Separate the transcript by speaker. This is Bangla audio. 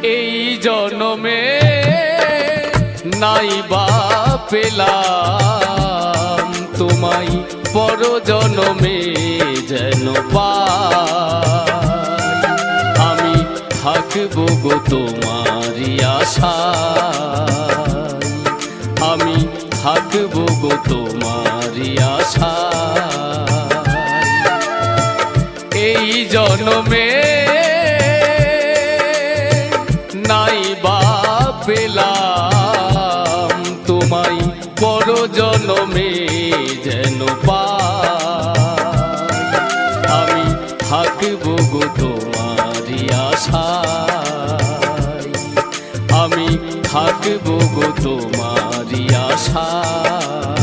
Speaker 1: এই জনমে নাই বা পেলাম তোমায়, পর জনমে যেন পাই। আমি থাকবো গো তোমারই আশায়, আমি থাকবো গো তোমারই আশায়। এই জনমে নাই বা পেলাম তোমায়, পর জনমে যেন পাই। আমি থাকবো গো তোমারই আশায়, আমি থাকবো গো তোমারই আশায়।